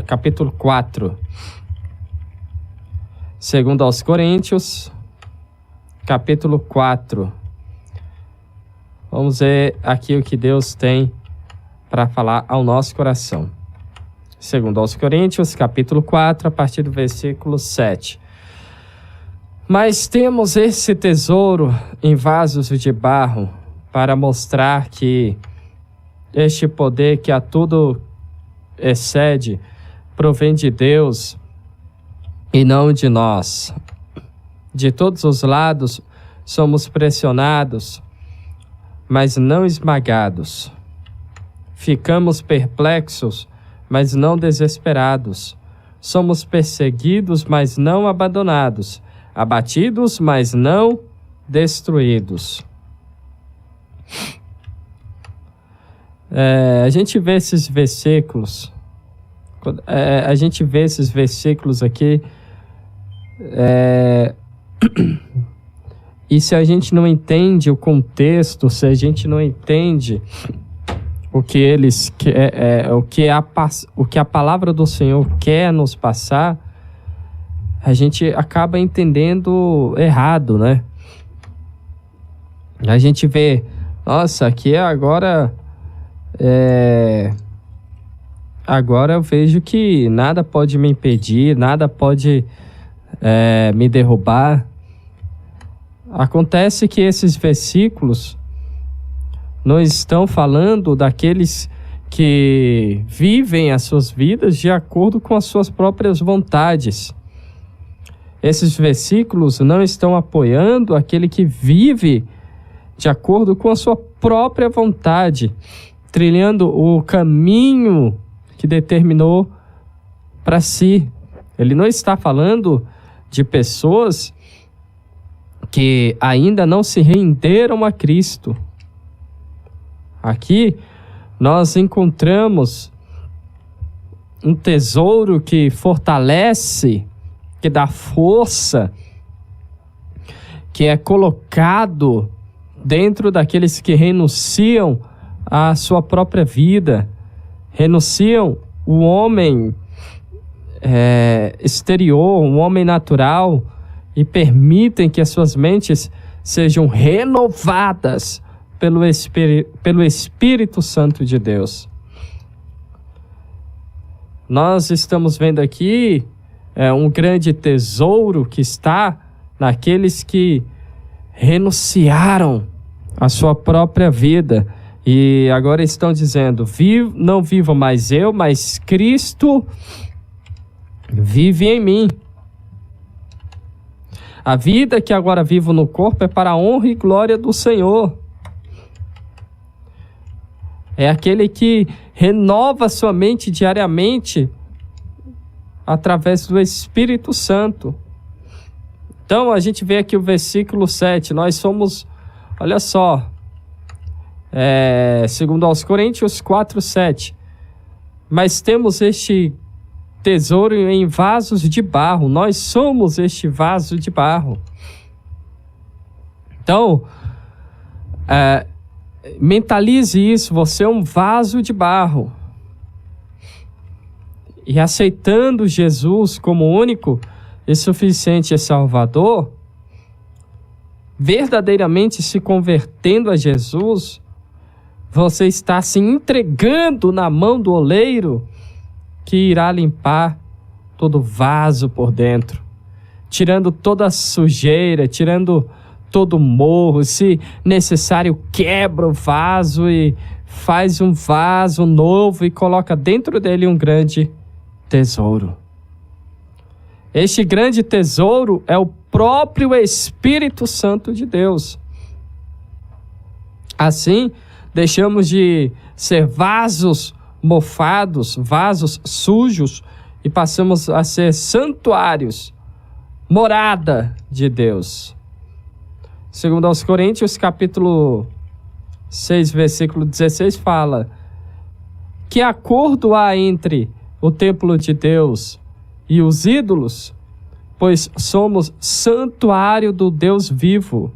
capítulo 4. Segundo aos Coríntios, capítulo 4. Vamos ver aqui o que Deus tem para falar ao nosso coração. Segundo aos Coríntios, capítulo 4, a partir do versículo 7. Mas temos esse tesouro em vasos de barro, para mostrar que este poder que a tudo excede provém de Deus e não de nós. De todos os lados somos pressionados, mas não esmagados. Ficamos perplexos, mas não desesperados. Somos perseguidos, mas não abandonados. Abatidos, mas não destruídos. A gente vê esses versículos. Aqui. E se a gente não entende o contexto, se a gente não entende o que a palavra do Senhor quer nos passar, a gente acaba entendendo errado, né? A gente vê, nossa, aqui agora eu vejo que nada pode me impedir, nada pode me derrubar. Acontece que esses versículos não estão falando daqueles que vivem as suas vidas de acordo com as suas próprias vontades. Esses versículos não estão apoiando aquele que vive de acordo com a sua própria vontade, trilhando o caminho que determinou para si. Ele não está falando de pessoas que ainda não se renderam a Cristo. Aqui nós encontramos um tesouro que fortalece, que dá força, que é colocado dentro daqueles que renunciam à sua própria vida, renunciam o homem exterior, o homem natural, e permitem que as suas mentes sejam renovadas pelo Espírito Santo de Deus. Nós estamos vendo aqui um grande tesouro que está naqueles que renunciaram à sua própria vida e agora estão dizendo: não vivo mais eu, mas Cristo vive em mim. A vida que agora vivo no corpo é para a honra e glória do Senhor. É aquele que renova sua mente diariamente através do Espírito Santo. Então a gente vê aqui o versículo 7. Nós somos, olha só, segundo aos Coríntios 4, 7. Mas temos este tesouro em vasos de barro. Nós somos este vaso de barro. Então, mentalize isso. Você é um vaso de barro. E aceitando Jesus como único e suficiente Salvador, verdadeiramente se convertendo a Jesus, você está se entregando na mão do oleiro, que irá limpar todo vaso por dentro, tirando toda a sujeira, tirando todo o morro. Se necessário, quebra o vaso e faz um vaso novo e coloca dentro dele um grande tesouro. Este grande tesouro é o próprio Espírito Santo de Deus. Assim, deixamos de ser vasos mofados, vasos sujos, e passamos a ser santuários, morada de Deus. Segundo aos Coríntios, capítulo 6, versículo 16, fala: que acordo há entre o templo de Deus e os ídolos? Pois somos santuário do Deus vivo.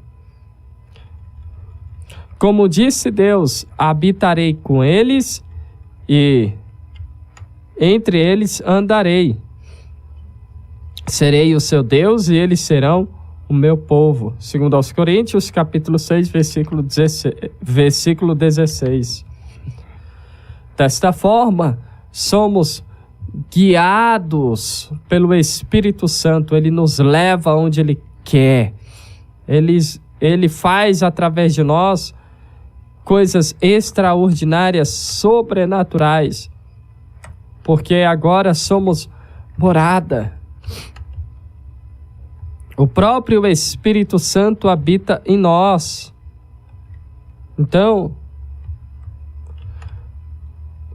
Como disse Deus: habitarei com eles e entre eles andarei. Serei o seu Deus e eles serão o meu povo. Segundo aos Coríntios, capítulo 6, versículo 16. Desta forma, somos guiados pelo Espírito Santo. Ele nos leva onde Ele quer. Ele faz através de nós coisas extraordinárias, sobrenaturais. Porque agora somos morada. O próprio Espírito Santo habita em nós. Então,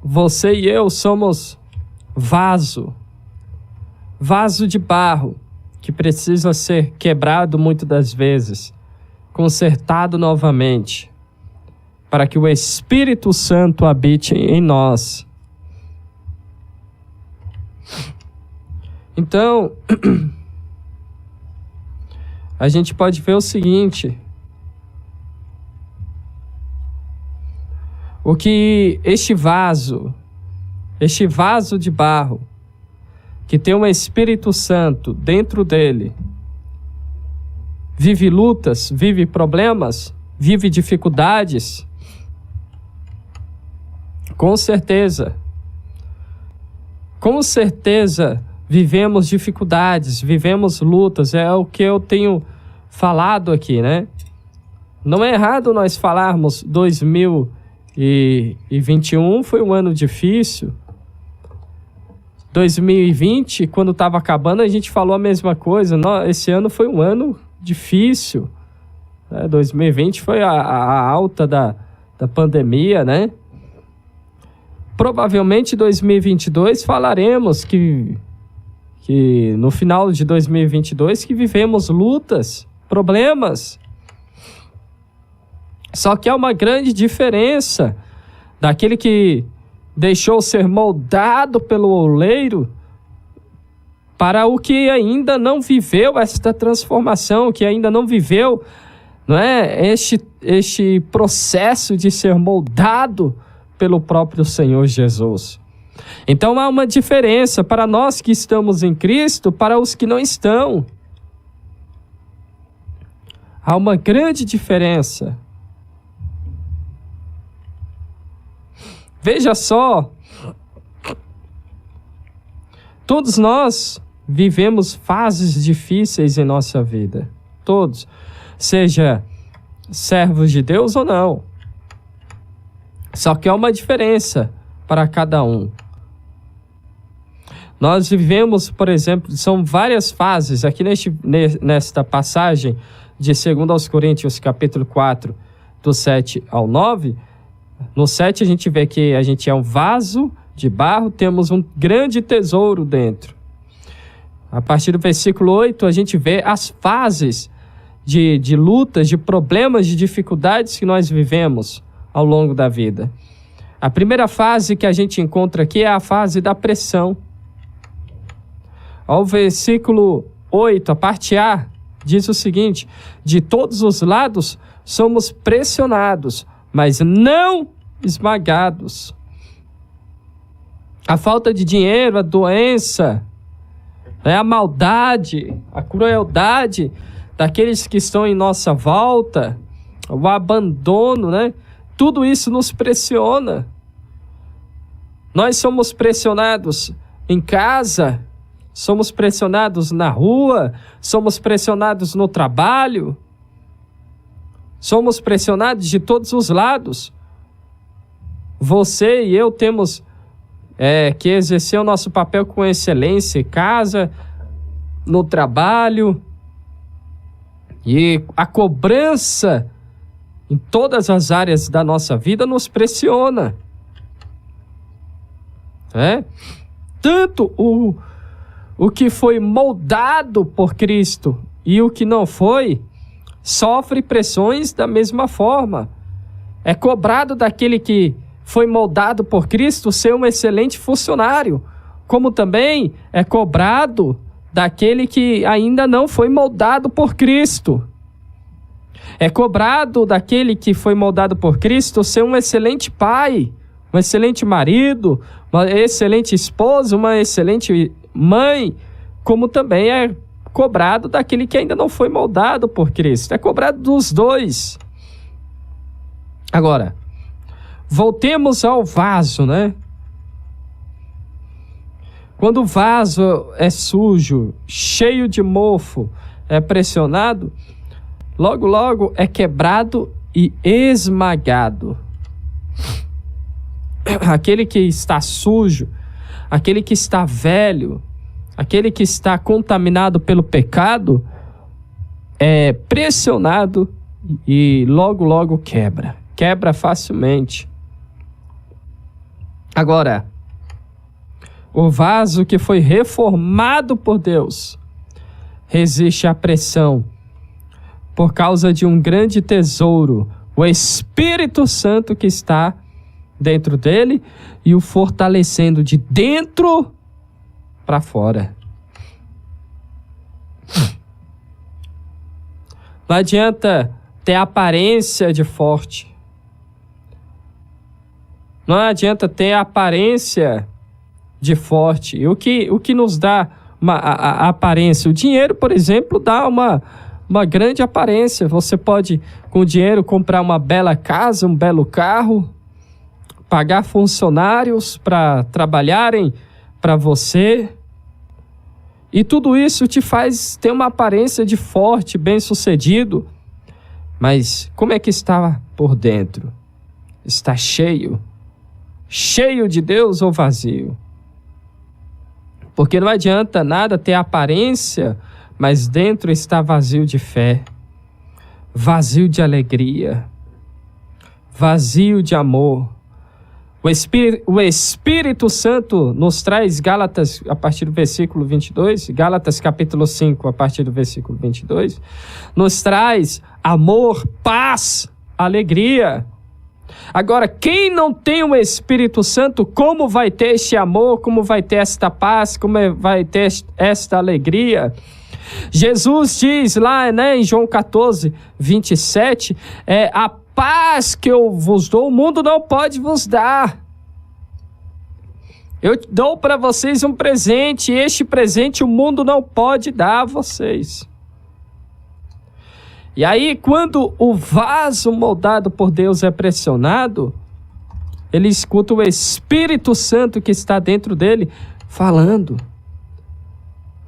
você e eu somos vaso de barro, que precisa ser quebrado muitas das vezes, consertado novamente, para que o Espírito Santo habite em nós. Então, a gente pode ver o seguinte: o que este vaso de barro, que tem um Espírito Santo dentro dele, vive lutas, vive problemas, vive dificuldades, com certeza vivemos dificuldades, vivemos lutas, é o que eu tenho falado aqui, né? Não é errado nós falarmos 2021 foi um ano difícil. 2020, quando estava acabando, a gente falou a mesma coisa. Esse ano foi um ano difícil. 2020 foi a alta da pandemia, né? Provavelmente 2022 falaremos que no final de 2022 que vivemos lutas, problemas. Só que há uma grande diferença daquele que deixou ser moldado pelo oleiro para o que ainda não viveu esta transformação, que ainda não viveu, não é, este processo de ser moldado pelo próprio Senhor Jesus. Então há uma diferença para nós que estamos em Cristo, para os que não estão. Há uma grande diferença. Veja só, todos nós vivemos fases difíceis em nossa vida. Todos, seja servos de Deus ou não. Só que há uma diferença para cada um. Nós vivemos, por exemplo, são várias fases. Aqui nesta passagem de 2 aos Coríntios, capítulo 4, do 7 ao 9, no 7 a gente vê que a gente é um vaso de barro, temos um grande tesouro dentro. A partir do versículo 8 a gente vê as fases de lutas, de problemas, de dificuldades que nós vivemos ao longo da vida. A primeira fase que a gente encontra aqui é a fase da pressão. Ao versículo 8, a parte A, diz o seguinte: de todos os lados somos pressionados, mas não esmagados. A falta de dinheiro, a doença, a maldade, a crueldade daqueles que estão em nossa volta, o abandono, né? Tudo isso nos pressiona. Nós somos pressionados em casa, somos pressionados na rua, somos pressionados no trabalho, somos pressionados de todos os lados. Você e eu temos que exercer o nosso papel com excelência em casa, no trabalho, e a cobrança em todas as áreas da nossa vida nos pressiona. Tanto o que foi moldado por Cristo e o que não foi, sofre pressões da mesma forma. É cobrado daquele que foi moldado por Cristo ser um excelente funcionário, como também é cobrado daquele que ainda não foi moldado por Cristo. É cobrado daquele que foi moldado por Cristo ser um excelente pai, um excelente marido, uma excelente esposa, uma excelente mãe, como também é cobrado daquele que ainda não foi moldado por Cristo. É cobrado dos dois. Agora, voltemos ao vaso, né? Quando o vaso é sujo, cheio de mofo, é pressionado, logo, logo é quebrado e esmagado. Aquele que está sujo, aquele que está velho, aquele que está contaminado pelo pecado, é pressionado e logo, logo quebra. Quebra facilmente. Agora, o vaso que foi reformado por Deus resiste à pressão por causa de um grande tesouro, o Espírito Santo que está dentro dele e o fortalecendo de dentro para fora. Não adianta ter aparência de forte. Não adianta ter aparência de forte. E o que nos dá a aparência? O dinheiro, por exemplo, dá uma grande aparência. Você pode, com o dinheiro, comprar uma bela casa, um belo carro, pagar funcionários para trabalharem para você. E tudo isso te faz ter uma aparência de forte, bem-sucedido. Mas como é que está por dentro? Está cheio? Cheio de Deus ou vazio? Porque não adianta nada ter aparência, mas dentro está vazio de fé, vazio de alegria, vazio de amor. O Espírito Santo nos traz, Gálatas, a partir do versículo 22, Gálatas capítulo 5, a partir do versículo 22, nos traz amor, paz, alegria. Agora, quem não tem o Espírito Santo, como vai ter este amor, como vai ter esta paz, como vai ter esta alegria? Jesus diz lá, né, em João 14, 27, a paz que eu vos dou, o mundo não pode vos dar. Eu dou para vocês um presente, e este presente o mundo não pode dar a vocês. E aí, quando o vaso moldado por Deus é pressionado, ele escuta o Espírito Santo que está dentro dele falando: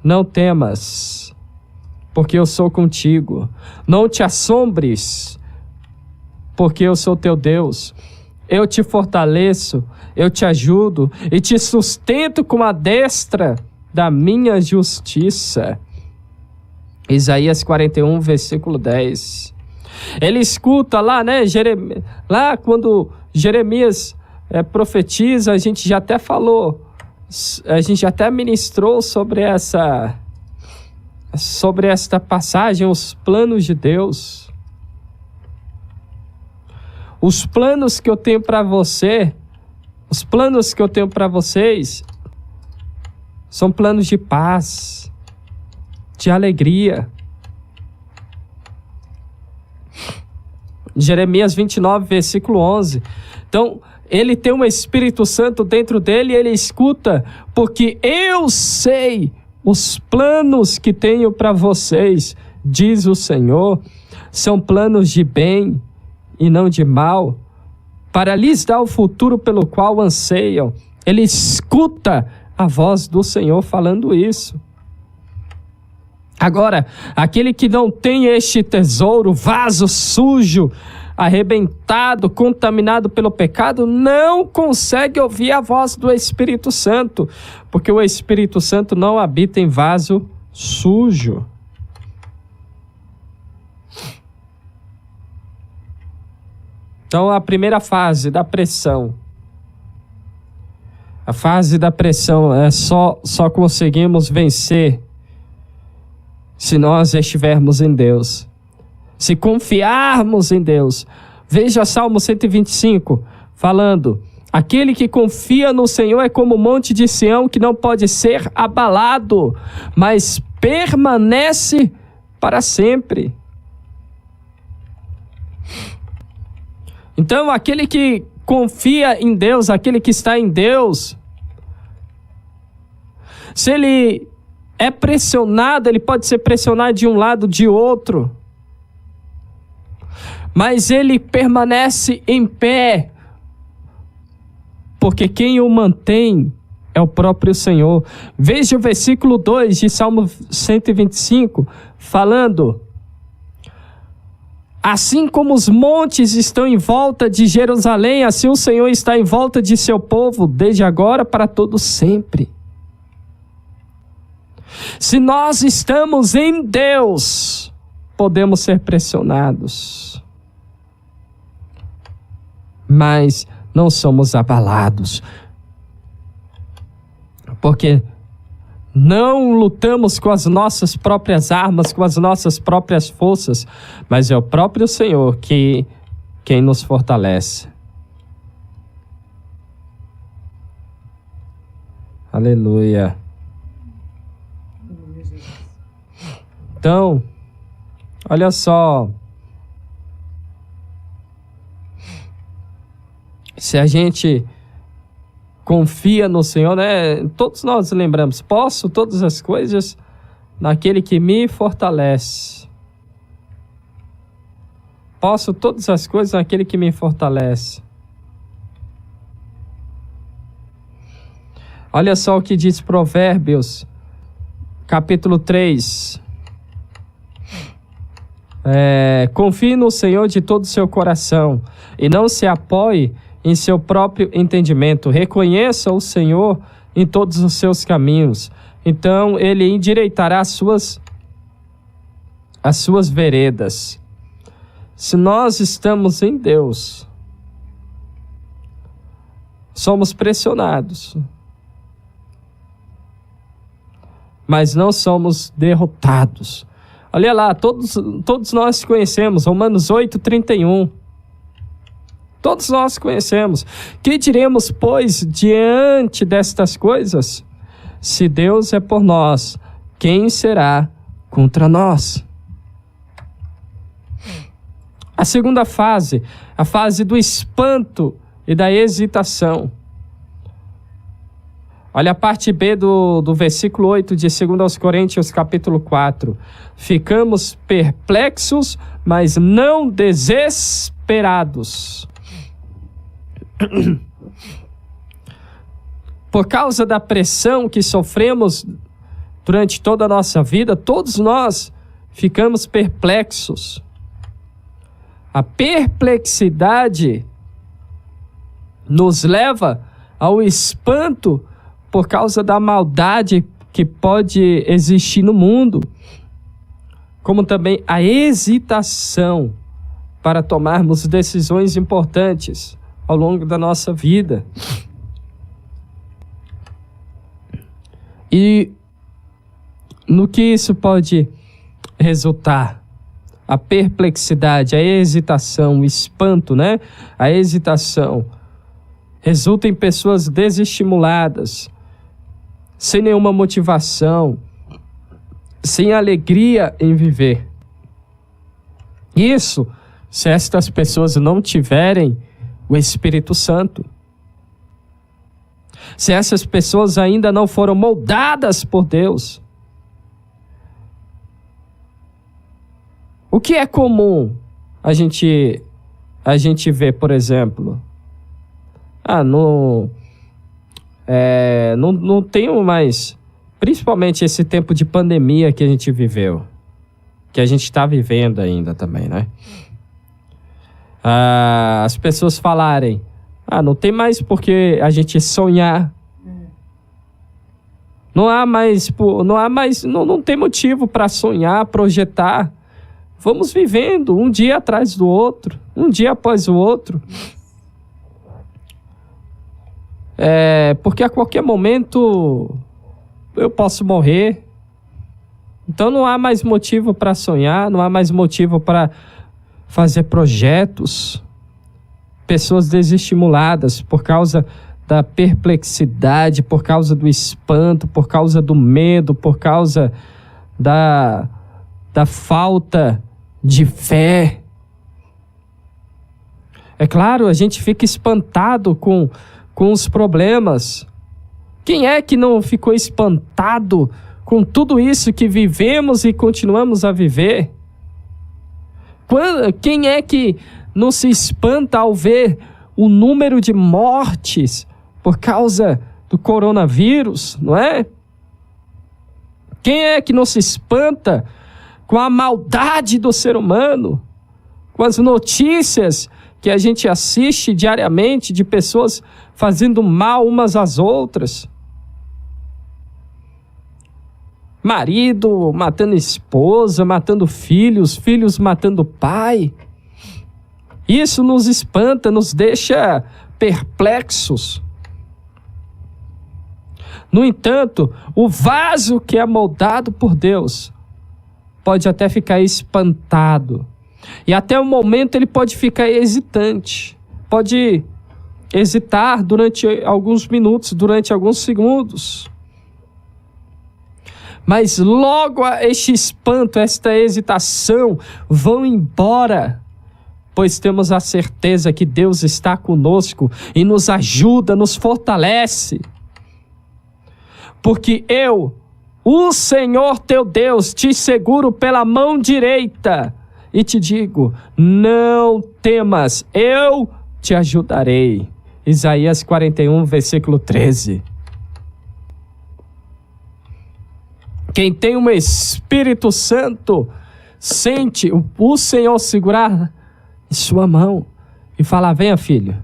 não temas, porque eu sou contigo. Não te assombres, porque eu sou teu Deus. Eu te fortaleço, eu te ajudo e te sustento com a destra da minha justiça. Isaías 41, versículo 10. Ele escuta lá, né, lá quando Jeremias profetiza, a gente já até falou, a gente já até ministrou sobre esta passagem, os planos de Deus. Os planos que eu tenho para você, os planos que eu tenho para vocês, são planos de paz, de alegria. Jeremias 29, versículo 11. Então, ele tem um Espírito Santo dentro dele e ele escuta, porque eu sei os planos que tenho para vocês, diz o Senhor, são planos de bem e não de mal, para lhes dar o futuro pelo qual anseiam. Ele escuta a voz do Senhor falando isso. Agora, aquele que não tem este tesouro, vaso sujo, arrebentado, contaminado pelo pecado, não consegue ouvir a voz do Espírito Santo, porque o Espírito Santo não habita em vaso sujo. Então, a primeira fase da pressão. A fase da pressão é só conseguimos vencer se nós estivermos em Deus, se confiarmos em Deus. Veja Salmo 125, falando: aquele que confia no Senhor é como o monte de Sião, que não pode ser abalado, mas permanece para sempre. Então, aquele que confia em Deus, aquele que está em Deus, se ele é pressionado, ele pode ser pressionado de um lado, de outro, mas ele permanece em pé, porque quem o mantém é o próprio Senhor. Veja o versículo 2 de Salmo 125, falando: assim como os montes estão em volta de Jerusalém, assim o Senhor está em volta de seu povo, desde agora para todo sempre. Se nós estamos em Deus, podemos ser pressionados, mas não somos abalados, porque não lutamos com as nossas próprias armas, com as nossas próprias forças, mas é o próprio Senhor quem nos fortalece. Aleluia. Então, olha só, se a gente confia no Senhor, né? Todos nós lembramos: posso todas as coisas naquele que me fortalece. Posso todas as coisas naquele que me fortalece. Olha só o que diz Provérbios, capítulo 3. Confie no Senhor de todo o seu coração e não se apoie em seu próprio entendimento. Reconheça o Senhor em todos os seus caminhos, então ele endireitará as suas veredas. Se nós estamos em Deus, somos pressionados, mas não somos derrotados. Olha lá, todos nós conhecemos Romanos 8:31. Todos nós conhecemos. Que diremos, pois, diante destas coisas? Se Deus é por nós, quem será contra nós? A segunda fase, a fase do espanto e da hesitação. Olha a parte B do versículo 8 de 2 Coríntios, capítulo 4. Ficamos perplexos, mas não desesperados. Por causa da pressão que sofremos durante toda a nossa vida, todos nós ficamos perplexos. A perplexidade nos leva ao espanto por causa da maldade que pode existir no mundo, como também a hesitação para tomarmos decisões importantes ao longo da nossa vida. E no que isso pode resultar? A perplexidade, a hesitação, o espanto, né? A hesitação resulta em pessoas desestimuladas, sem nenhuma motivação, sem alegria em viver. Isso, se estas pessoas não tiverem o Espírito Santo. Se essas pessoas ainda não foram moldadas por Deus. O que é comum a gente ver, por exemplo? Não tenho mais, principalmente esse tempo de pandemia que a gente viveu, que a gente está vivendo ainda também, né? As pessoas falarem: não tem mais por que a gente sonhar. Não tem motivo para sonhar, projetar. Vamos vivendo um dia atrás do outro, um dia após o outro. Porque a qualquer momento eu posso morrer. Então não há mais motivo para sonhar, não há mais motivo para fazer projetos. Pessoas desestimuladas por causa da perplexidade, por causa do espanto, por causa do medo, por causa da falta de fé. É claro, a gente fica espantado com os problemas. Quem é que não ficou espantado com tudo isso que vivemos e continuamos a viver? Quem é que não se espanta ao ver o número de mortes por causa do coronavírus, não é? Quem é que não se espanta com a maldade do ser humano, com as notícias que a gente assiste diariamente de pessoas fazendo mal umas às outras? Marido matando esposa, matando filhos, filhos matando pai. Isso nos espanta, nos deixa perplexos. No entanto, o vaso que é moldado por Deus pode até ficar espantado. E até o momento ele pode ficar hesitante. Pode hesitar durante alguns minutos, durante alguns segundos. Mas logo este espanto, esta hesitação vão embora, pois temos a certeza que Deus está conosco e nos ajuda, nos fortalece. Porque eu, o Senhor teu Deus, te seguro pela mão direita e te digo, não temas, eu te ajudarei. Isaías 41, versículo 13. Quem tem um Espírito Santo, sente o Senhor segurar em sua mão e falar, venha filho,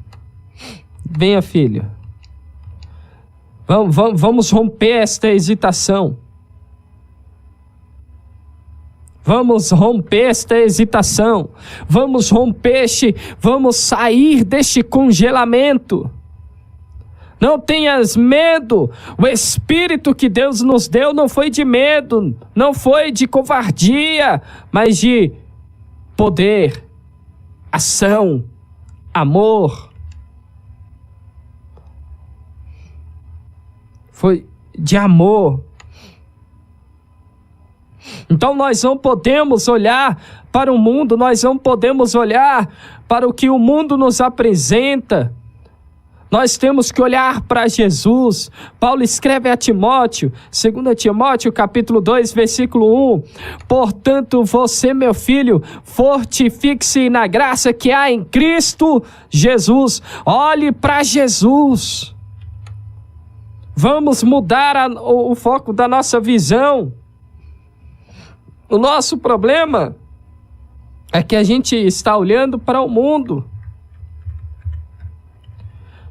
venha filho. Vamos romper esta hesitação. Vamos romper esta hesitação. Vamos sair deste congelamento. Não tenhas medo. O Espírito que Deus nos deu não foi de medo, não foi de covardia, mas de poder, ação, amor. Foi de amor. Então nós não podemos olhar para o mundo, nós não podemos olhar para o que o mundo nos apresenta. Nós temos que olhar para Jesus. Paulo escreve a Timóteo, 2 Timóteo, capítulo 2, versículo 1. Portanto, você, meu filho, fortifique-se na graça que há em Cristo Jesus. Olhe para Jesus. Vamos mudar o foco da nossa visão. O nosso problema é que a gente está olhando para o mundo.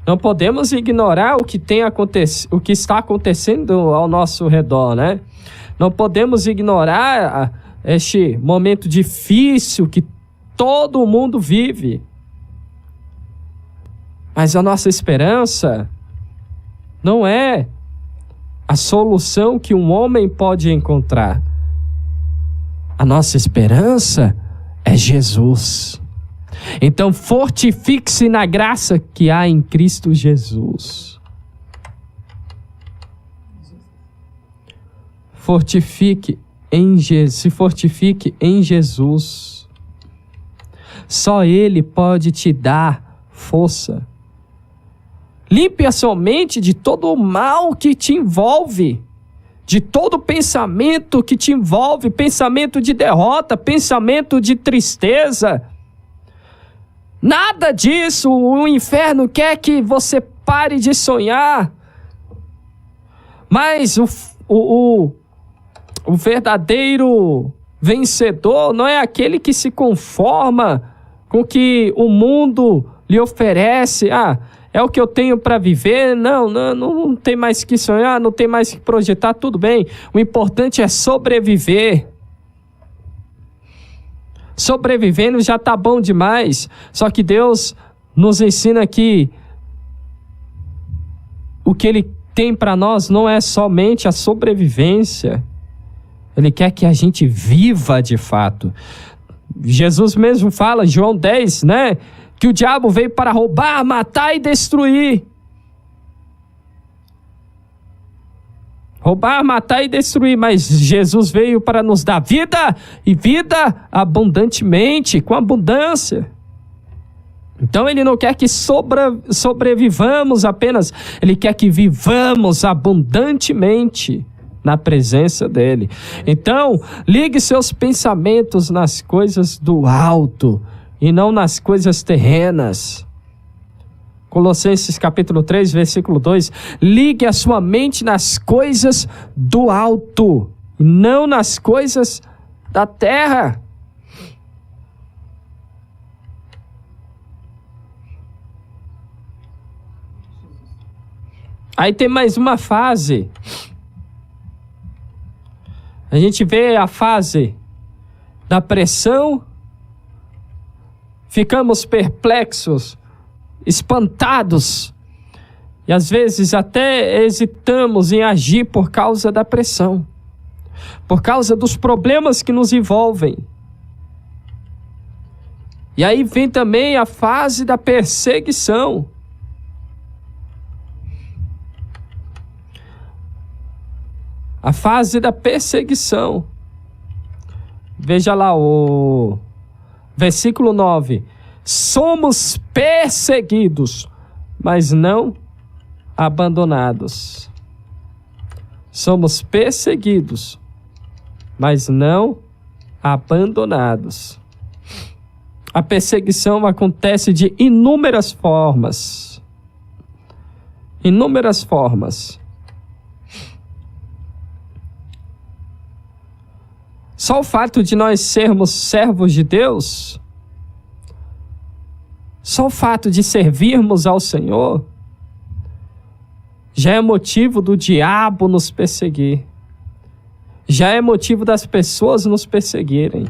Não podemos ignorar o que está acontecendo ao nosso redor, né? Não podemos ignorar este momento difícil que todo mundo vive. Mas a nossa esperança não é a solução que um homem pode encontrar. A nossa esperança é Jesus. Então fortifique-se na graça que há em Cristo Jesus. Se fortifique em Jesus. Só Ele pode te dar força. Limpe a sua mente de todo o mal que te envolve, de todo pensamento que te envolve, pensamento de derrota, pensamento de tristeza. Nada disso. O inferno quer que você pare de sonhar. Mas o verdadeiro vencedor não é aquele que se conforma com o que o mundo lhe oferece. É o que eu tenho para viver, não tem mais que sonhar, não tem mais que projetar, tudo bem. O importante é sobreviver. Sobrevivendo já está bom demais. Só que Deus nos ensina que o que Ele tem para nós não é somente a sobrevivência. Ele quer que a gente viva de fato. Jesus mesmo fala, João 10, né? Que o diabo veio para roubar, matar e destruir. Roubar, matar e destruir, mas Jesus veio para nos dar vida e vida abundantemente, com abundância. Então Ele não quer que sobrevivamos apenas, Ele quer que vivamos abundantemente na presença dEle. Então, ligue seus pensamentos nas coisas do alto e não nas coisas terrenas. Colossenses capítulo 3, versículo 2, ligue a sua mente nas coisas do alto e não nas coisas da terra. Aí tem mais uma fase. A gente vê a fase da pressão, ficamos perplexos, espantados, e às vezes até hesitamos em agir por causa da pressão, por causa dos problemas que nos envolvem. E aí vem também a fase da perseguição. A fase da perseguição. Veja lá o versículo 9. Somos perseguidos, mas não abandonados. Somos perseguidos, mas não abandonados. A perseguição acontece de inúmeras formas. Inúmeras formas. Só o fato de nós sermos servos de Deus, só o fato de servirmos ao Senhor, já é motivo do diabo nos perseguir. Já é motivo das pessoas nos perseguirem.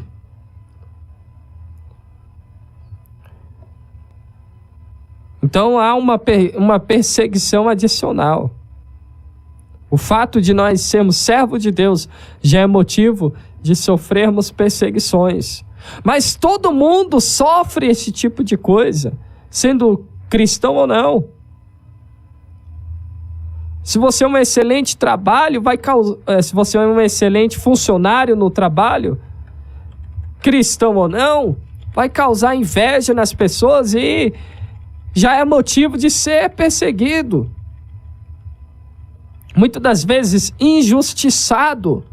Então há uma perseguição adicional. O fato de nós sermos servos de Deus já é motivo de sofrermos perseguições. Mas todo mundo sofre esse tipo de coisa, sendo cristão ou não. Se você é um excelente trabalho, se você é um excelente funcionário no trabalho, cristão ou não, vai causar inveja nas pessoas e já é motivo de ser perseguido. Muitas das vezes injustiçado.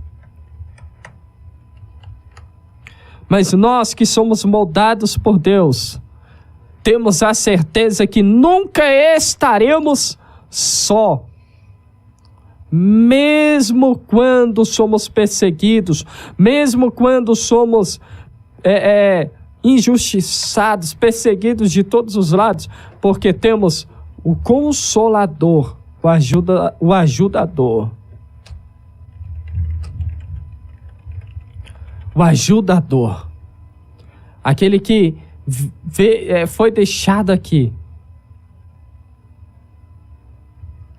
Mas nós que somos moldados por Deus, temos a certeza que nunca estaremos só. Mesmo quando somos perseguidos, mesmo quando somos injustiçados, perseguidos de todos os lados, porque temos o Consolador, o ajudador. O ajudador. Aquele que foi deixado aqui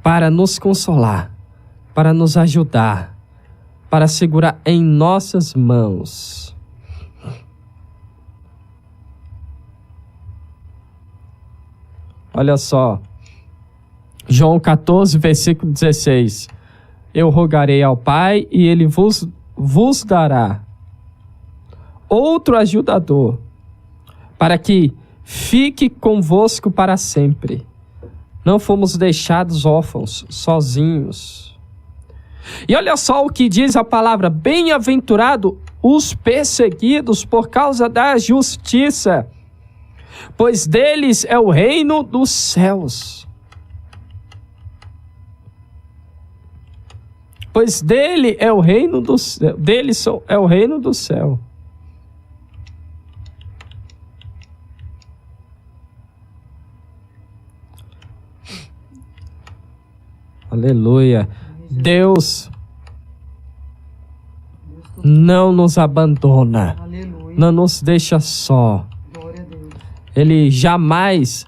para nos consolar, para nos ajudar, para segurar em nossas mãos. Olha só. João 14, versículo 16. Eu rogarei ao Pai e Ele vos dará outro ajudador, para que fique convosco para sempre. Não fomos deixados órfãos, sozinhos. E olha só o que diz a palavra: bem-aventurado os perseguidos por causa da justiça, pois deles é o reino dos céus. Pois dele é o reino do céu, é o reino do céu. Aleluia. Deus não nos abandona. Aleluia. Não nos deixa só. Glória a Deus. Ele jamais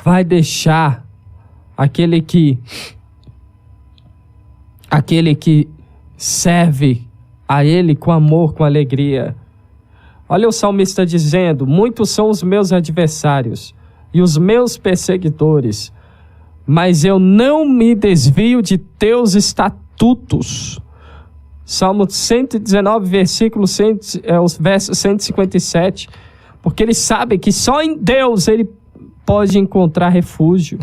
vai deixar aquele que serve a Ele com amor, com alegria. Olha o salmista dizendo: muitos são os meus adversários e os meus perseguidores, mas eu não me desvio de teus estatutos. Salmo 119, verso 157. porque ele sabe que só em Deus ele pode encontrar refúgio.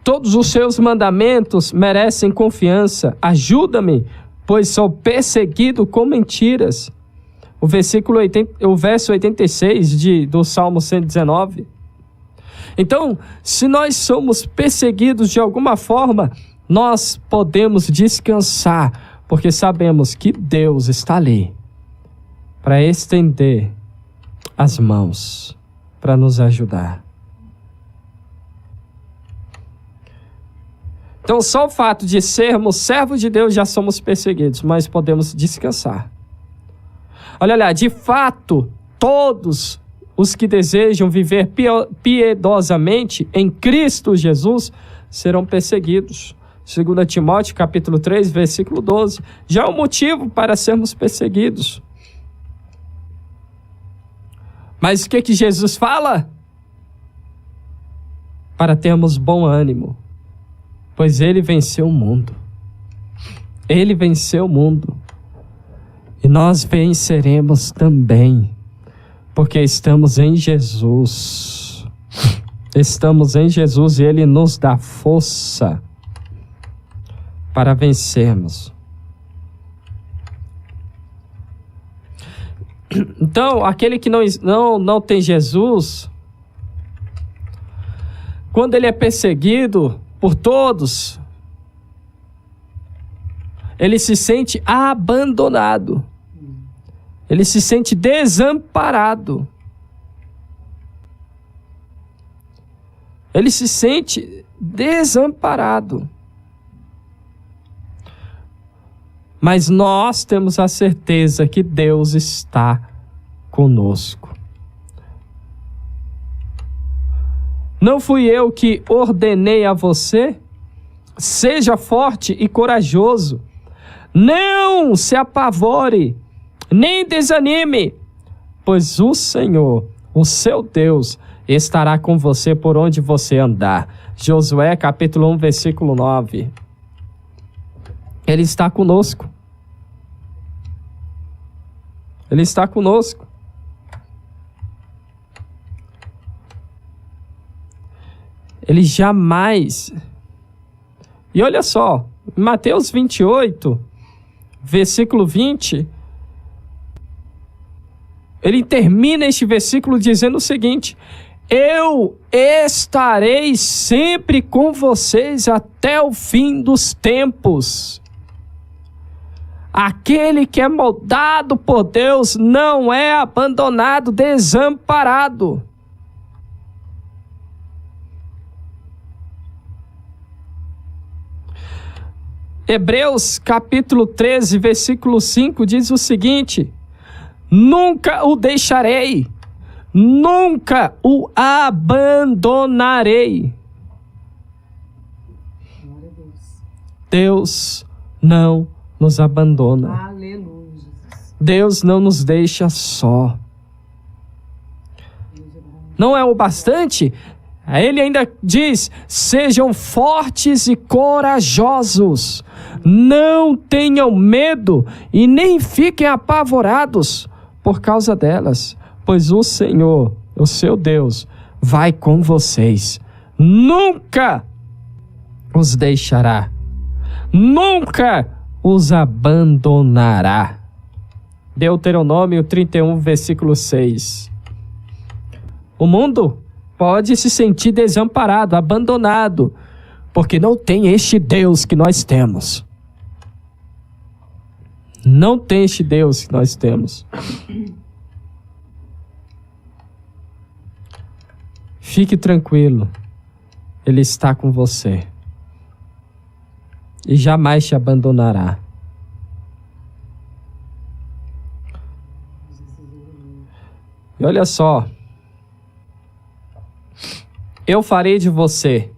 Todos os seus mandamentos merecem confiança. Ajuda-me, pois sou perseguido com mentiras. O verso 86 do Salmo 119. Então, se nós somos perseguidos de alguma forma, nós podemos descansar, porque sabemos que Deus está ali para estender as mãos, para nos ajudar. Então, só o fato de sermos servos de Deus já somos perseguidos, mas podemos descansar. Olha lá, de fato, todos os que desejam viver piedosamente em Cristo Jesus serão perseguidos. 2 Timóteo, capítulo 3, versículo 12. Já é um motivo para sermos perseguidos. Mas o que Jesus fala? Para termos bom ânimo, pois ele venceu o mundo. Ele venceu o mundo. E nós venceremos também, porque estamos em Jesus. Estamos em Jesus e ele nos dá força para vencermos. Então, aquele que não tem Jesus, quando ele é perseguido por todos, ele se sente abandonado. Ele se sente desamparado. Ele se sente desamparado. Mas nós temos a certeza que Deus está conosco. Não fui eu que ordenei a você? Seja forte e corajoso. Não se apavore, nem desanime, pois o Senhor, o seu Deus, estará com você por onde você andar. Josué, capítulo 1, versículo 9. Ele está conosco. Ele está conosco. Ele jamais... E olha só, Mateus 28, versículo 20, ele termina este versículo dizendo o seguinte: eu estarei sempre com vocês até o fim dos tempos. Aquele que é moldado por Deus não é abandonado, desamparado. Hebreus capítulo 13, versículo 5 diz o seguinte: nunca o deixarei, nunca o abandonarei. Deus não nos abandona. Aleluia. Deus não nos deixa só. Não é o bastante? Ele ainda diz: sejam fortes e corajosos, não tenham medo e nem fiquem apavorados por causa delas, pois o Senhor, o seu Deus, vai com vocês, nunca os deixará, nunca os abandonará. Deuteronômio 31, versículo 6. O mundo pode se sentir desamparado, abandonado, porque não tem este Deus que nós temos. Não tem este Deus que nós temos. Fique tranquilo, Ele está com você e jamais te abandonará. E olha só, eu farei de você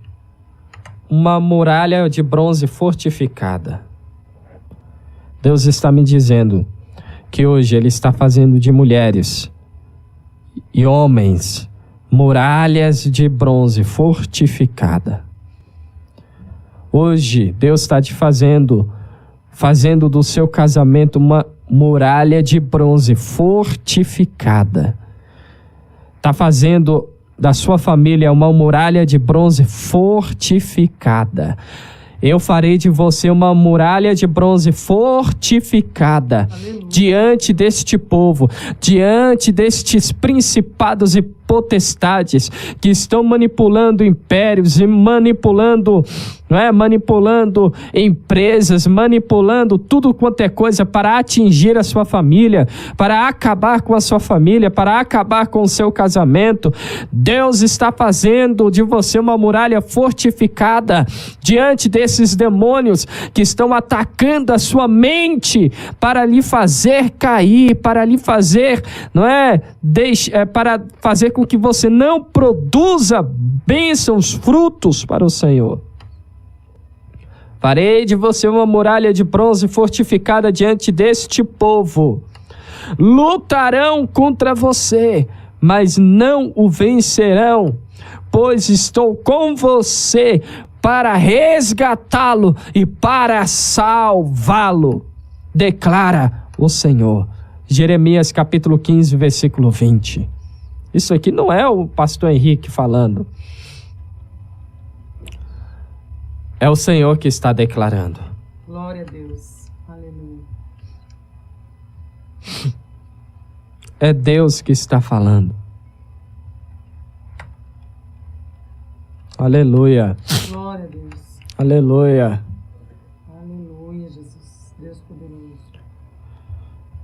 uma muralha de bronze fortificada. Deus está me dizendo que hoje Ele está fazendo de mulheres e homens muralhas de bronze fortificada. Hoje Deus está te fazendo fazendo do seu casamento uma muralha de bronze fortificada. Está fazendo da sua família uma muralha de bronze fortificada. Eu farei de você uma muralha de bronze fortificada. Aleluia. Diante deste povo, diante destes principados e potestades que estão manipulando impérios e manipulando empresas, manipulando tudo quanto é coisa para atingir a sua família, para acabar com a sua família, para acabar com o seu casamento. Deus está fazendo de você uma muralha fortificada diante desses demônios que estão atacando a sua mente para lhe fazer cair, para lhe fazer, para fazer com que você não produza bênçãos, frutos para o Senhor. Farei de você uma muralha de bronze fortificada diante deste povo. Lutarão contra você, mas não o vencerão, pois estou com você para resgatá-lo e para salvá-lo, declara o Senhor. Jeremias capítulo 15, versículo 20. Isso aqui não é o pastor Henrique falando. É o Senhor que está declarando. Glória a Deus. Aleluia. É Deus que está falando. Aleluia. Glória a Deus. Aleluia. Aleluia, Jesus. Deus poderoso.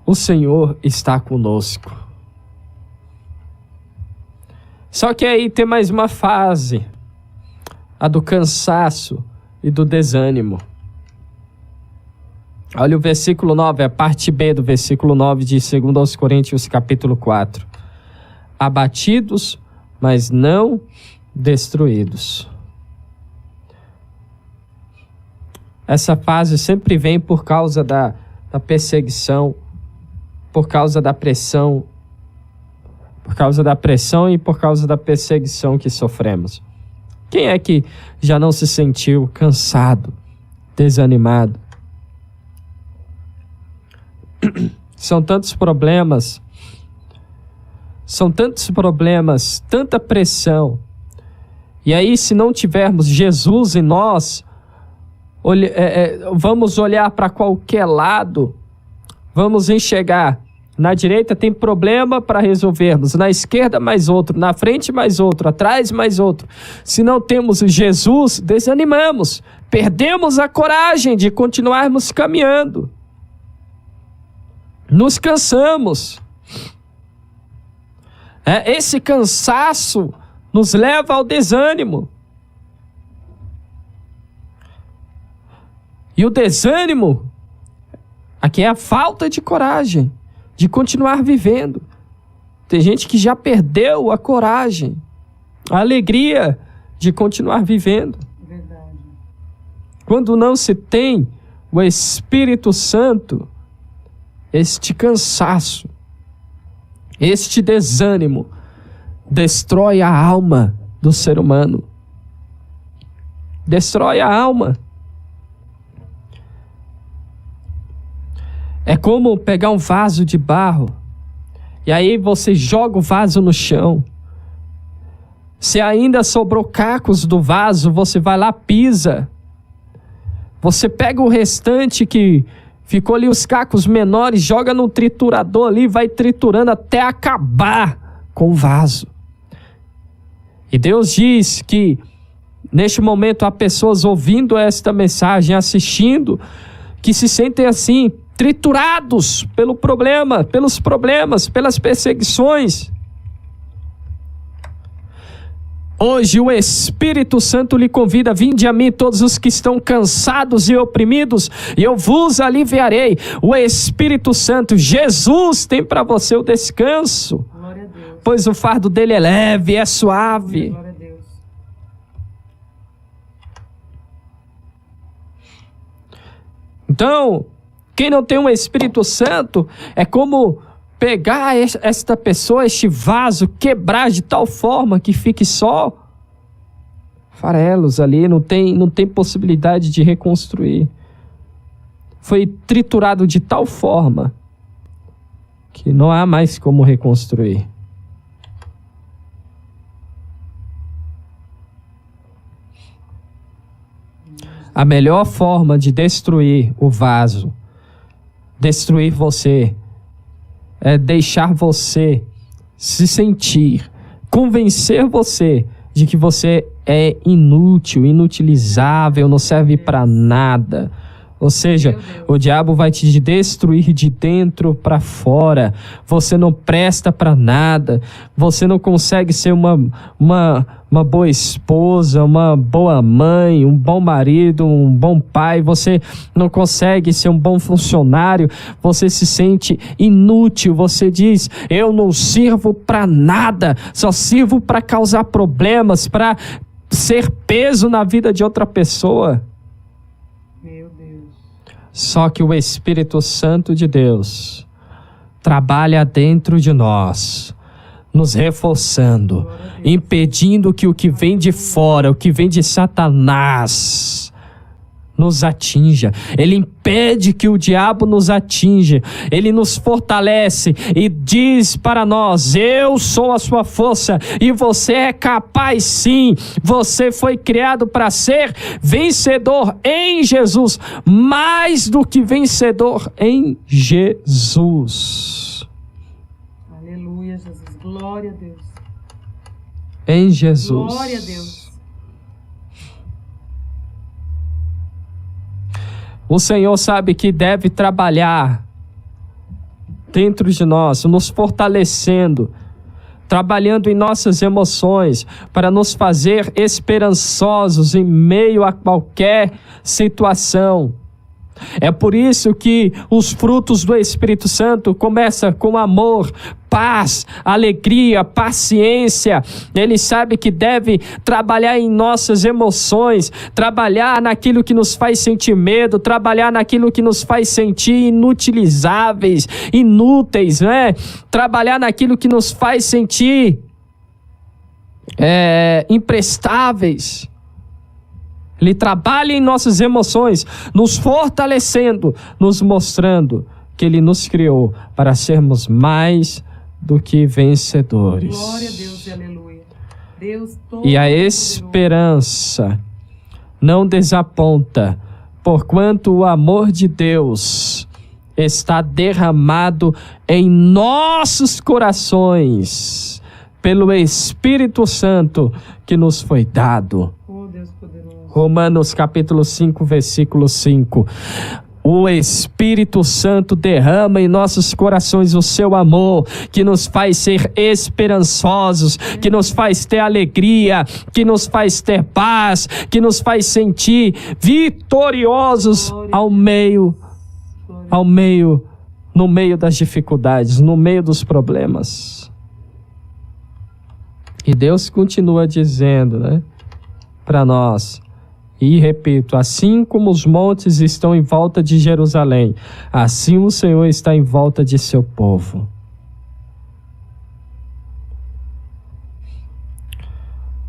O Senhor está conosco. Só que aí tem mais uma fase. A do cansaço e do desânimo. Olha o versículo 9, a parte B do versículo 9 de 2 Coríntios capítulo 4. Abatidos, mas não destruídos. Essa fase sempre vem por causa da perseguição, por causa da pressão, e por causa da perseguição que sofremos. Quem é que já não se sentiu cansado, desanimado? São tantos problemas, tanta pressão. E aí, se não tivermos Jesus em nós, vamos olhar para qualquer lado, vamos enxergar. Na direita tem problema para resolvermos, na esquerda mais outro, na frente mais outro, atrás mais outro. Se não temos Jesus, desanimamos, perdemos a coragem de continuarmos caminhando. Nos cansamos. Esse cansaço nos leva ao desânimo. E o desânimo, aqui é a falta de coragem de continuar vivendo. Tem gente que já perdeu a coragem, a alegria de continuar vivendo. Verdade. Quando não se tem o Espírito Santo, este cansaço, este desânimo, destrói a alma do ser humano. Destrói a alma. É como pegar um vaso de barro, e aí você joga o vaso no chão. Se ainda sobrou cacos do vaso, você vai lá, pisa. Você pega o restante que ficou ali, os cacos menores, joga no triturador ali, vai triturando até acabar com o vaso. E Deus diz que neste momento há pessoas ouvindo esta mensagem, assistindo, que se sentem assim, triturados pelo problema, pelos problemas, pelas perseguições. Hoje o Espírito Santo lhe convida: vinde a mim todos os que estão cansados e oprimidos, e eu vos aliviarei. O Espírito Santo, Jesus, tem para você o descanso. Glória a Deus. Pois o fardo dele é leve, é suave. Glória a Deus. Então, quem não tem um Espírito Santo é como pegar esta pessoa, este vaso, quebrar de tal forma que fique só farelos ali, não tem possibilidade de reconstruir. foi triturado de tal forma que não há mais como reconstruir. A melhor forma de destruir o vaso, destruir você, é deixar você se sentir, convencer você de que você é inútil, inutilizável, não serve para nada. Ou seja, o diabo vai te destruir de dentro para fora. Você não presta para nada. Você não consegue ser uma boa esposa, uma boa mãe, um bom marido, um bom pai. Você não consegue ser um bom funcionário. Você se sente inútil. Você diz, eu não sirvo para nada. Só sirvo para causar problemas, para ser peso na vida de outra pessoa. Só que o Espírito Santo de Deus trabalha dentro de nós, nos reforçando, impedindo que o que vem de fora, o que vem de Satanás, nos atinja. Ele impede que o diabo nos atinja. Ele nos fortalece e diz para nós, eu sou a sua força e você é capaz sim. Você foi criado para ser vencedor em Jesus, mais do que vencedor em Jesus. Aleluia, Jesus. Glória a Deus. Em Jesus. Glória a Deus. O Senhor sabe que deve trabalhar dentro de nós, nos fortalecendo, trabalhando em nossas emoções, para nos fazer esperançosos em meio a qualquer situação. É por isso que os frutos do Espírito Santo começam com amor, paz, alegria, paciência. Ele sabe que deve trabalhar em nossas emoções, trabalhar naquilo que nos faz sentir medo, trabalhar naquilo que nos faz sentir inutilizáveis, inúteis, né? Trabalhar naquilo que nos faz sentir imprestáveis. Ele trabalha em nossas emoções, nos fortalecendo, nos mostrando que Ele nos criou para sermos mais do que vencedores. Glória a Deus e aleluia. Deus todo e a esperança não desaponta, porquanto o amor de Deus está derramado em nossos corações, pelo Espírito Santo que nos foi dado. Oh, Deus poderoso. Romanos capítulo 5, versículo 5. O Espírito Santo derrama em nossos corações o seu amor, que nos faz ser esperançosos, que nos faz ter alegria, que nos faz ter paz, que nos faz sentir vitoriosos no meio das dificuldades, no meio dos problemas. E Deus continua dizendo, né, para nós, e repito, assim como os montes estão em volta de Jerusalém, assim o Senhor está em volta de seu povo.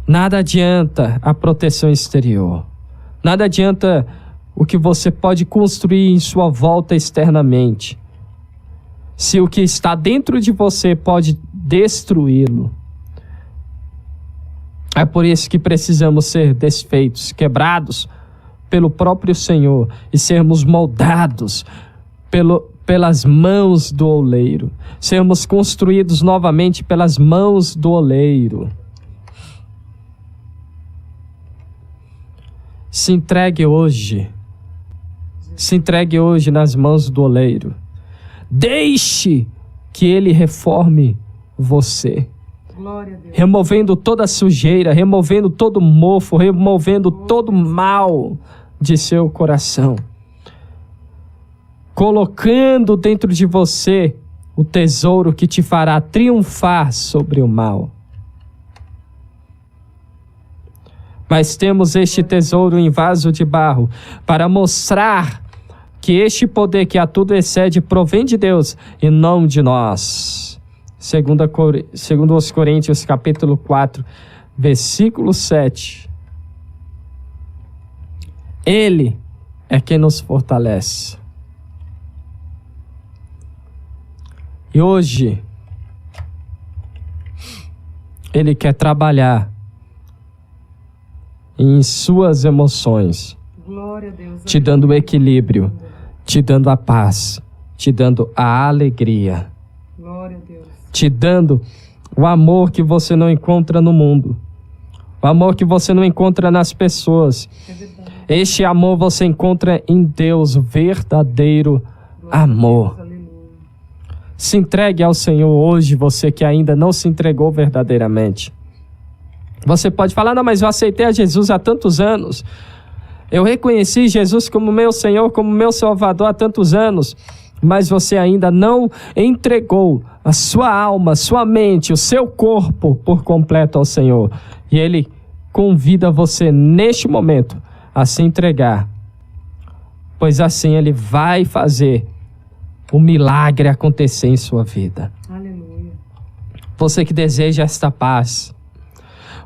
Nada adianta a proteção exterior. Nada adianta o que você pode construir em sua volta externamente, se o que está dentro de você pode destruí-lo. É por isso que precisamos ser desfeitos, quebrados pelo próprio Senhor e sermos moldados pelas mãos do oleiro. Sermos construídos novamente pelas mãos do oleiro. Se entregue hoje. Se entregue hoje nas mãos do oleiro. Deixe que ele reforme você. Glória a Deus. Removendo toda a sujeira, removendo todo o mofo, removendo todo o mal de seu coração. Colocando dentro de você o tesouro que te fará triunfar sobre o mal. Mas temos este tesouro em vaso de barro para mostrar que este poder que a tudo excede provém de Deus e não de nós. Segundo os Coríntios capítulo 4, versículo 7. Ele é quem nos fortalece. E hoje, Ele quer trabalhar em suas emoções, Glória a Deus. te dando o equilíbrio, te dando a paz, te dando a alegria, Glória a Deus. te dando o amor que você não encontra no mundo, o amor que você não encontra nas pessoas. É verdade. Este amor você encontra em Deus, o verdadeiro amor. Aleluia. Se entregue ao Senhor hoje, você que ainda não se entregou verdadeiramente. Você pode falar, não, mas eu aceitei a Jesus há tantos anos. Eu reconheci Jesus como meu Senhor, como meu Salvador há tantos anos. Mas você ainda não entregou a sua alma, sua mente, o seu corpo por completo ao Senhor. E Ele convida você neste momento a se entregar. Pois assim Ele vai fazer o milagre acontecer em sua vida. Aleluia. Você que deseja esta paz,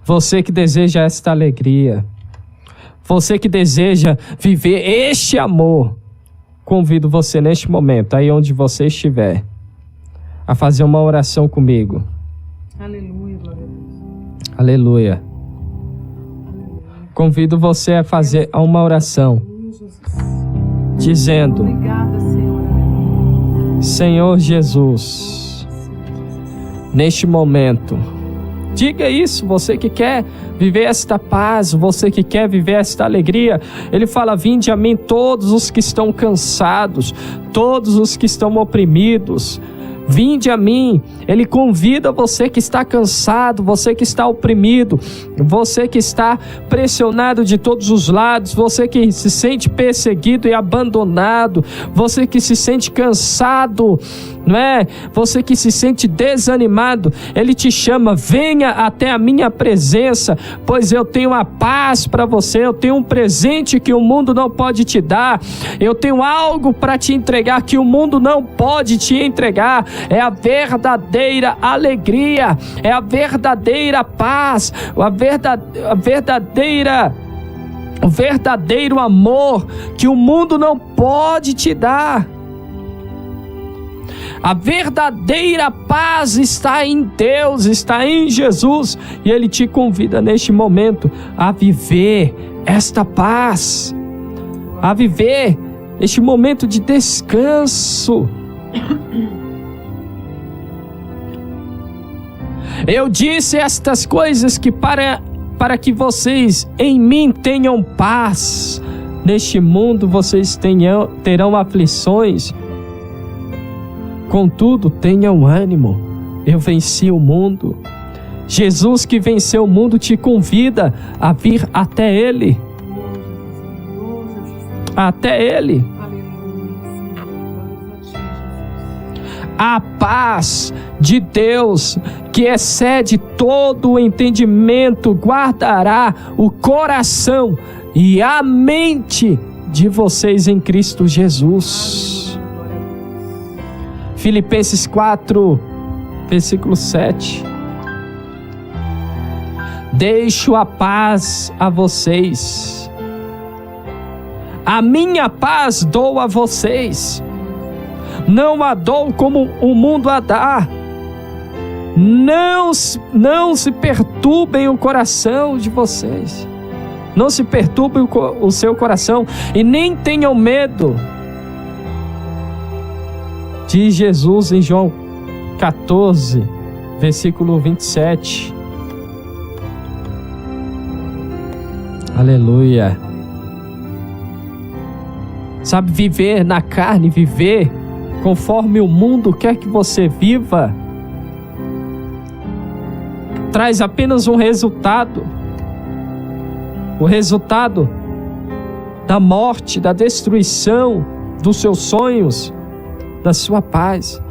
você que deseja esta alegria, você que deseja viver este amor, convido você neste momento, aí onde você estiver, a fazer uma oração comigo. Aleluia, glória a Deus. Aleluia. Convido você a fazer uma oração, Aleluia, Jesus. dizendo: Obrigada, Senhor. Aleluia. Senhor Jesus, neste momento, diga isso, você que quer viver esta paz, você que quer viver esta alegria. Ele fala: vinde a mim todos os que estão cansados, todos os que estão oprimidos. Vinde a mim. Ele convida você que está cansado, você que está oprimido, você que está pressionado de todos os lados, você que se sente perseguido e abandonado, você que se sente cansado, não é? Você que se sente desanimado. Ele te chama: venha até a minha presença, pois eu tenho a paz para você, eu tenho um presente que o mundo não pode te dar, eu tenho algo para te entregar que o mundo não pode te entregar. É a verdadeira alegria, é a verdadeira paz, o verdadeiro amor que o mundo não pode te dar. A verdadeira paz está em Deus, está em Jesus, e Ele te convida neste momento a viver esta paz, a viver este momento de descanso. Eu disse estas coisas que para que vocês em mim tenham paz. Neste mundo vocês terão aflições. Contudo, tenham ânimo. Eu venci o mundo. Jesus, que venceu o mundo, te convida a vir até Ele. Até Ele. A paz de Deus, que excede todo o entendimento, guardará o coração e a mente de vocês em Cristo Jesus. Filipenses 4, versículo 7. Deixo a paz a vocês. A minha paz dou a vocês. Não a dou como o mundo a dá. Não se perturbem o coração de vocês. Não se perturbe o seu coração e nem tenham medo. Diz Jesus em João 14, versículo 27. Aleluia. Sabe, viver na carne, viver conforme o mundo quer que você viva, traz apenas um resultado. O resultado da morte, da destruição dos seus sonhos, da sua paz.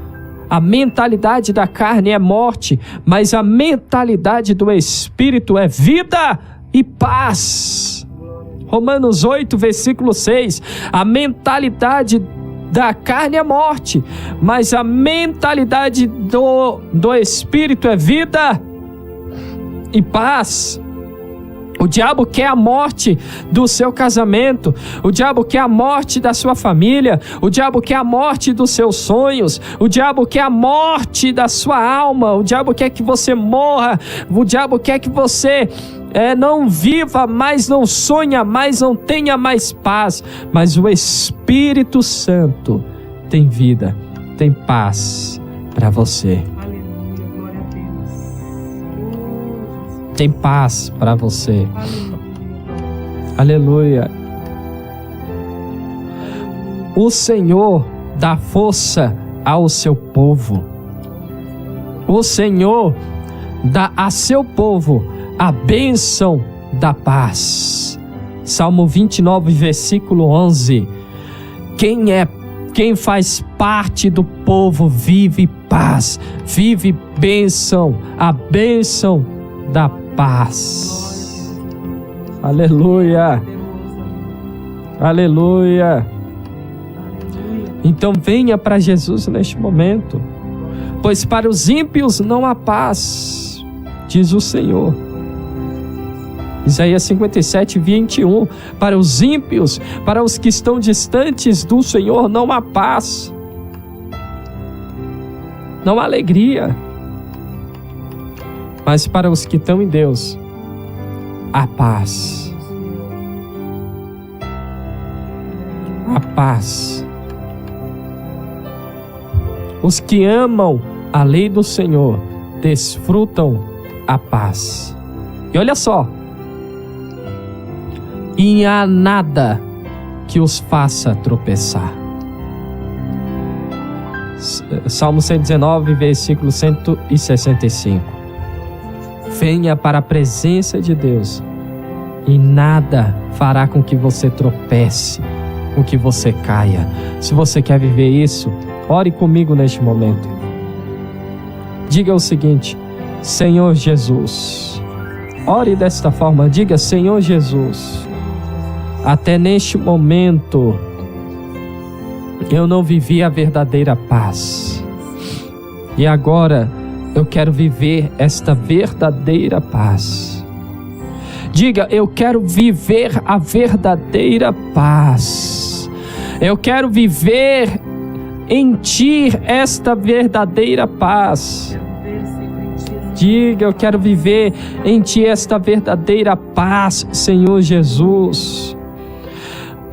A mentalidade da carne é morte, mas a mentalidade do Espírito é vida e paz. Romanos 8, versículo 6. A mentalidade da carne é morte, mas a mentalidade do Espírito é vida e paz. O O diabo quer a morte do seu casamento, o diabo quer a morte da sua família, o diabo quer a morte dos seus sonhos, o diabo quer a morte da sua alma, o diabo quer que você morra, o diabo quer que você não viva mais, não sonha mais, não tenha mais paz. Mas o Espírito Santo tem vida, tem paz para você. Aleluia, glória a Deus. Tem paz para você. Aleluia. Aleluia. O Senhor dá força ao seu povo. O Senhor dá a seu povo a bênção da paz. Salmo 29, versículo 11. Quem faz parte do povo vive paz, vive bênção, a bênção da paz. Aleluia. Aleluia. Então venha para Jesus neste momento, pois para os ímpios não há paz, diz o Senhor. Isaías 57, 21. Para os ímpios, para os que estão distantes do Senhor, não há paz, não há alegria. Mas para os que estão em Deus, há paz. A paz. Os que amam a lei do Senhor desfrutam a paz. E olha só, e há nada que os faça tropeçar. Salmo 119, versículo 165. Venha para a presença de Deus e nada fará com que você tropece, com que você caia. Se você quer viver isso, ore comigo neste momento. Diga o seguinte: Senhor Jesus. Ore desta forma, diga: Senhor Jesus, até neste momento eu não vivi a verdadeira paz, e agora eu quero viver esta verdadeira paz. Diga: eu quero viver a verdadeira paz. Eu quero viver em Ti esta verdadeira paz. Diga: eu quero viver em Ti esta verdadeira paz, Senhor Jesus.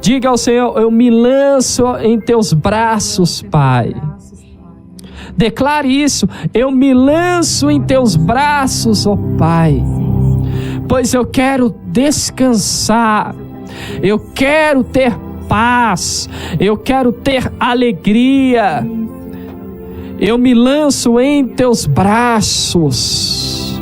Diga ao Senhor: eu me lanço em Teus braços, Pai. Declare isso: eu me lanço em Teus braços, ó Pai, pois eu quero descansar, eu quero ter paz, eu quero ter alegria. Eu me lanço em Teus braços.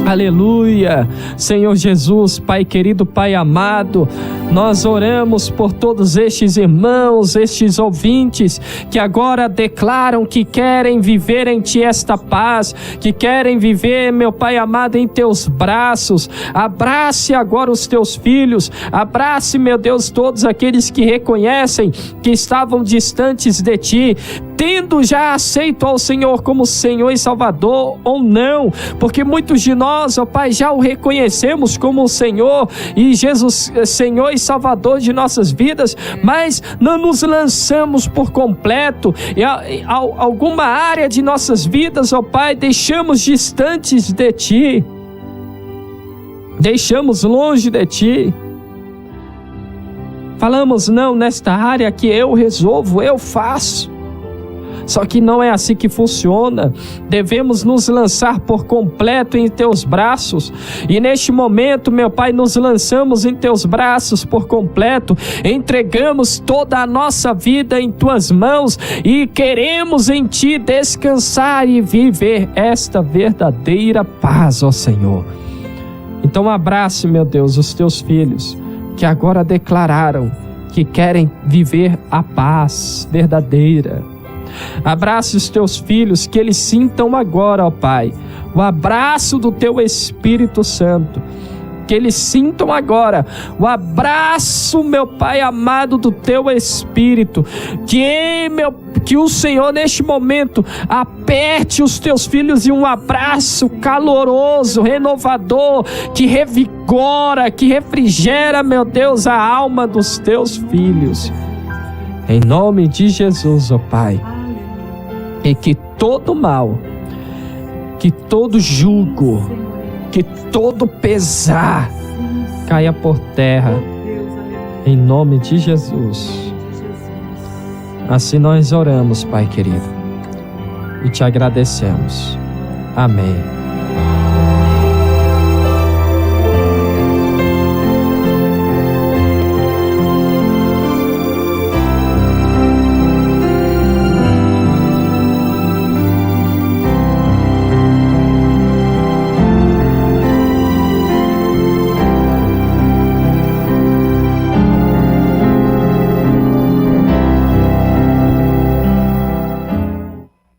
Aleluia. Senhor Jesus, Pai querido, Pai amado, nós oramos por todos estes irmãos, estes ouvintes que agora declaram que querem viver em Ti esta paz, que querem viver, meu Pai amado, em Teus braços. Abrace agora os Teus filhos, abrace, meu Deus, todos aqueles que reconhecem que estavam distantes de Ti, tendo já aceito ao Senhor como Senhor e Salvador ou não, porque muitos de nós, ó Pai, já o reconhecemos como o Senhor e Jesus, Senhor e Salvador de nossas vidas, mas não nos lançamos por completo e alguma área de nossas vidas, ó Pai, deixamos distantes de Ti, deixamos longe de Ti. Falamos: não, nesta área que eu resolvo, eu faço. Só que não é assim que funciona. Devemos nos lançar por completo em Teus braços. E neste momento, meu Pai, nos lançamos em Teus braços por completo. Entregamos toda a nossa vida em Tuas mãos e queremos em Ti descansar e viver esta verdadeira paz, ó Senhor. Então abrace, meu Deus, os Teus filhos que agora declararam que querem viver a paz verdadeira. Abraça os Teus filhos, que eles sintam agora, ó Pai, o abraço do Teu Espírito Santo, que eles sintam agora o abraço, meu Pai amado, do Teu Espírito, que o Senhor neste momento aperte os Teus filhos em um abraço caloroso, renovador, que revigora, que refrigera, meu Deus, a alma dos Teus filhos. Em nome de Jesus, ó Pai. E que todo mal, que todo jugo, que todo pesar caia por terra, em nome de Jesus. Assim nós oramos, Pai querido, e te agradecemos. Amém.